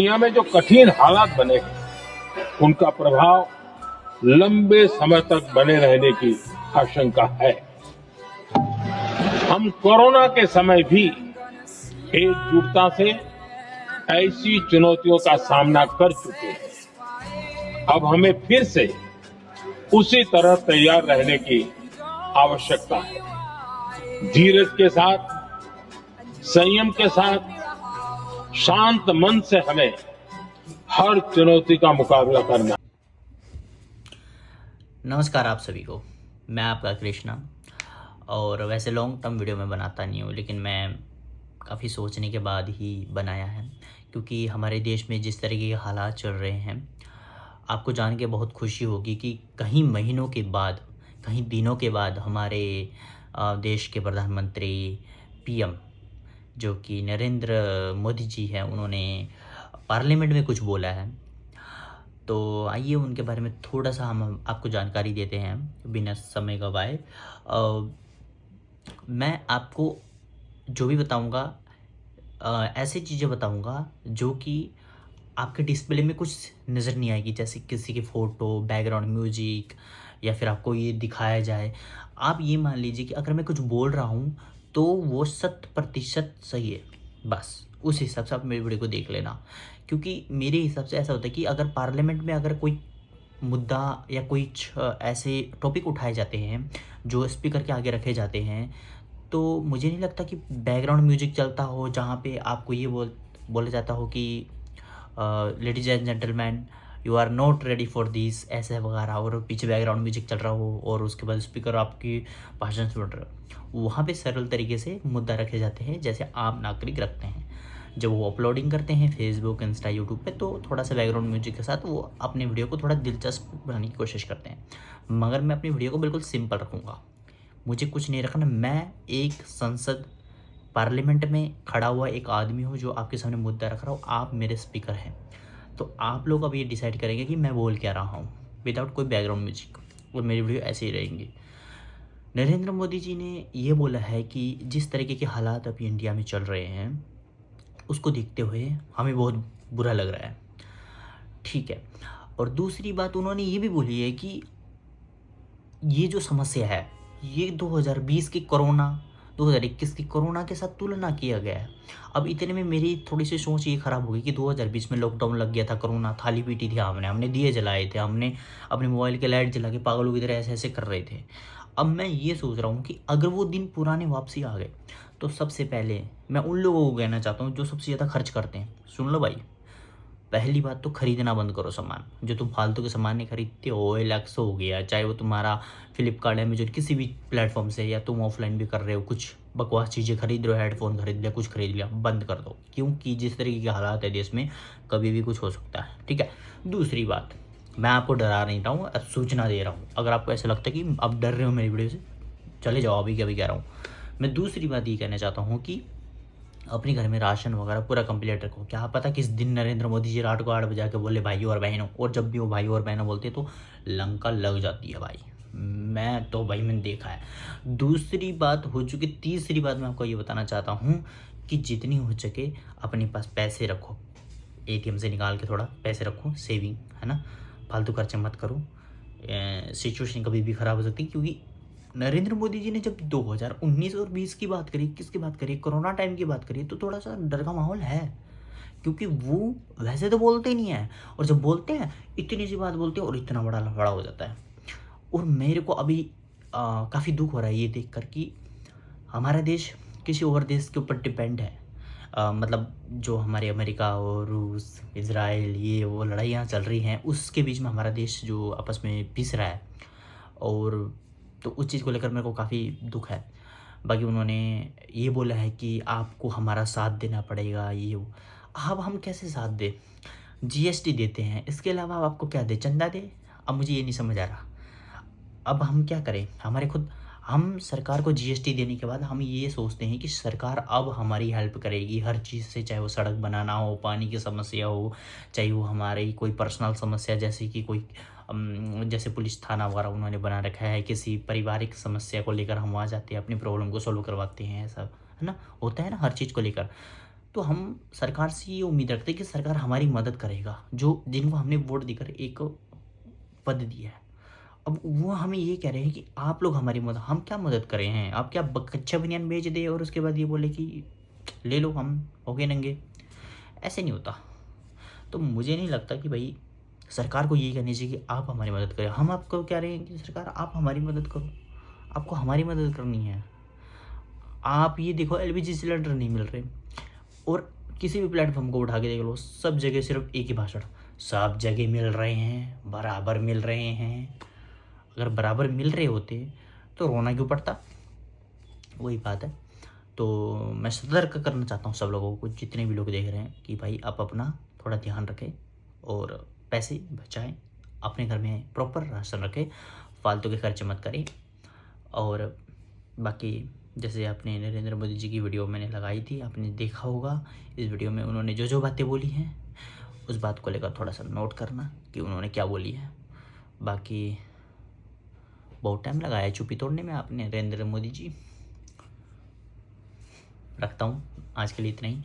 दुनिया में जो कठिन हालात बने हैं उनका प्रभाव लंबे समय तक बने रहने की आशंका है। हम कोरोना के समय भी एकजुटता से ऐसी चुनौतियों का सामना कर चुके हैं। अब हमें फिर से उसी तरह तैयार रहने की आवश्यकता है। धीरज के साथ, संयम के साथ, शांत मन से हमें हर चुनौती का मुकाबला करना। नमस्कार आप सभी को, मैं आपका कृष्णा। और वैसे लॉन्ग टर्म वीडियो मैं बनाता नहीं हूँ, लेकिन मैं काफ़ी सोचने के बाद ही बनाया है, क्योंकि हमारे देश में जिस तरीके के हालात चल रहे हैं, आपको जान के बहुत खुशी होगी कि कहीं महीनों के बाद, कहीं दिनों के बाद हमारे देश के प्रधानमंत्री पीएम जो कि नरेंद्र मोदी जी हैं, उन्होंने पार्लियामेंट में कुछ बोला है। तो आइए उनके बारे में थोड़ा सा हम आपको जानकारी देते हैं बिना समय गवाए। मैं आपको जो भी बताऊंगा, ऐसी चीज़ें बताऊंगा जो कि आपके डिस्प्ले में कुछ नज़र नहीं आएगी, जैसे किसी की फ़ोटो, बैकग्राउंड म्यूजिक, या फिर आपको ये दिखाया जाए। आप ये मान लीजिए कि अगर मैं कुछ बोल रहा हूँ तो वो 100% सही है, बस उस हिसाब से आप मेरी वीडियो को देख लेना। क्योंकि मेरे हिसाब से ऐसा होता है कि अगर पार्लियामेंट में अगर कोई मुद्दा या कोई ऐसे टॉपिक उठाए जाते हैं जो स्पीकर के आगे रखे जाते हैं, तो मुझे नहीं लगता कि बैकग्राउंड म्यूजिक चलता हो जहाँ पे आपको ये बोला जाता हो कि ladies and gentleman you are not ready for this, ऐसे वगैरह, और पीछे बैकग्राउंड म्यूजिक चल रहा हो और उसके बाद स्पीकर आपकी भाषण सुन रहे हो। वहाँ पे सरल तरीके से मुद्दा रखे जाते हैं जैसे आम नागरिक रखते हैं। जब वो अपलोडिंग करते हैं फेसबुक, इंस्टा, यूट्यूब पे, तो थोड़ा सा बैकग्राउंड म्यूजिक के साथ वो अपनी वीडियो को थोड़ा दिलचस्प बनाने की कोशिश करते हैं। मगर मैं अपनी वीडियो को बिल्कुल सिंपल रखूँगा, मुझे कुछ नहीं रखना। मैं एक संसद, पार्लियामेंट में खड़ा हुआ एक आदमी हूँ जो आपके सामने मुद्दा रख रहा हूँ। आप मेरे स्पीकर हैं, तो आप लोग अब ये डिसाइड करेंगे कि मैं बोल क्या रहा हूँ विदाउट कोई बैकग्राउंड म्यूजिक, और मेरी वीडियो ऐसे ही रहेंगी। नरेंद्र मोदी जी ने ये बोला है कि जिस तरीके के हालात अभी इंडिया में चल रहे हैं, उसको देखते हुए हमें बहुत बुरा लग रहा है, ठीक है। और दूसरी बात उन्होंने ये भी बोली है कि ये जो समस्या है, ये 2020 की कोरोना, 2021 की कोरोना के साथ तुलना किया गया है। अब इतने में मेरी थोड़ी सी सोच ये ख़राब हो गई कि 2020 में लॉकडाउन लग गया था, कोरोना थाली पीटी थी, हमने दिए जलाए थे, हमने अपने मोबाइल के लाइट जला के पागलों की तरह ऐसे ऐसे कर रहे थे। अब मैं ये सोच रहा हूँ कि अगर वो दिन पुराने वापसी आ गए, तो सबसे पहले मैं उन लोगों को कहना चाहता हूँ जो सबसे ज़्यादा खर्च करते हैं। सुन लो भाई, पहली बात तो खरीदना बंद करो सामान। जो तुम फालतू के सामान नहीं खरीदते हो, OLX हो गया, चाहे वो तुम्हारा फ्लिपकार्ट, अमेजोन, किसी भी प्लेटफॉर्म से, या तुम ऑफलाइन भी कर रहे हो, कुछ बकवास चीज़ें खरीद रहे हो, हेडफोन खरीद लिया, कुछ खरीद लिया, बंद कर दो। क्योंकि जिस तरीके के हालात है देश में, कभी भी कुछ हो सकता है, ठीक है। दूसरी बात, मैं आपको डरा नहीं रहा हूँ, अब सूचना दे रहा हूँ। अगर आपको ऐसा लगता है कि आप डर रहे हो मेरी वीडियो से, चले जाओ, अभी क्या भी कह रहा हूँ। मैं दूसरी बात ये कहना चाहता हूँ कि अपने घर में राशन वगैरह पूरा कंप्लीट रखो। क्या पता किस दिन नरेंद्र मोदी जी रात को 8 बजे के बोले भाइयों और बहनों, और जब भी वो भाई और बहनों बोलते तो लंका लग जाती है भाई। मैं तो भाई मैंने देखा है। दूसरी बात हो चुकी, तीसरी बात मैं आपको ये बताना चाहता हूँ कि जितनी हो सके अपने पास पैसे रखो, ATM से निकाल के थोड़ा पैसे रखो, सेविंग, है ना। फालतू खर्चे मत करो, सिचुएशन कभी भी ख़राब हो सकती है। क्योंकि नरेंद्र मोदी जी ने जब 2019 और 20 की बात करी, किसकी बात करी, कोरोना टाइम की बात करी, तो थोड़ा सा डर का माहौल है। क्योंकि वो वैसे तो बोलते नहीं है, और जब बोलते हैं इतनी सी बात बोलते हैं और इतना बड़ा लफड़ा हो जाता है। और मेरे को अभी काफ़ी दुख हो रहा है ये देख कर कि हमारा देश किसी और देश के ऊपर डिपेंड है। मतलब जो हमारे अमेरिका और रूस, इज़राइल, ये वो लड़ाइयाँ चल रही हैं, उसके बीच में हमारा देश जो आपस में पिस रहा है। और तो उस चीज़ को लेकर मेरे को काफ़ी दुख है। बाकी उन्होंने ये बोला है कि आपको हमारा साथ देना पड़ेगा, ये वो। अब हम कैसे साथ दें? GST देते हैं, इसके अलावा अब आपको क्या दें, चंदा दें? अब मुझे ये नहीं समझ आ रहा। अब हम क्या करें? हमारे खुद, हम सरकार को GST देने के बाद हम ये सोचते हैं कि सरकार अब हमारी हेल्प करेगी हर चीज़ से, चाहे वो सड़क बनाना हो, पानी की समस्या हो, चाहे वो हमारी कोई पर्सनल समस्या, जैसे कि कोई जैसे पुलिस थाना वगैरह उन्होंने बना रखा है, किसी पारिवारिक समस्या को लेकर हम वहाँ जाते हैं, अपनी प्रॉब्लम को सॉल्व करवाते हैं, ऐसा है ना, होता है ना हर चीज़ को लेकर। तो हम सरकार से ये उम्मीद रखते हैं कि सरकार हमारी मदद करेगा, जो जिनको हमने वोट देकर एक पद दिया है। अब वो हमें ये कह रहे हैं कि आप लोग हमारी मदद, हम क्या मदद कर रहे हैं? आप क्या कच्चा बनियान बेच दे और उसके बाद ये बोले कि ले लो, हम हो गए नंगे? ऐसे नहीं होता। तो मुझे नहीं लगता कि भाई सरकार को ये कहनी चाहिए कि आप हमारी मदद करें। हम आपको कह रहे हैं कि सरकार आप हमारी मदद करो, आपको हमारी मदद करनी है। आप ये देखो, एलपीजी सिलेंडर नहीं मिल रहे, और किसी भी प्लेटफॉर्म को उठा के देख लो, सब जगह सिर्फ एक ही भाषण, सब जगह मिल रहे हैं, बराबर मिल रहे हैं। अगर बराबर मिल रहे होते तो रोना क्यों पड़ता? वही बात है। तो मैं सतर्क करना चाहता हूँ सब लोगों को, जितने भी लोग देख रहे हैं, कि भाई आप अपना थोड़ा ध्यान रखें और पैसे बचाएं, अपने घर में प्रॉपर राशन रखें, फालतू के खर्चे मत करें। और बाकी जैसे आपने नरेंद्र मोदी जी की वीडियो मैंने लगाई थी, आपने देखा होगा, इस वीडियो में उन्होंने जो जो बातें बोली हैं उस बात को लेकर थोड़ा सा नोट करना कि उन्होंने क्या बोली है। बाकी बहुत टाइम लगाया है चुप्पी तोड़ने में आपने, नरेंद्र मोदी जी। रखता हूँ, आज के लिए इतना ही।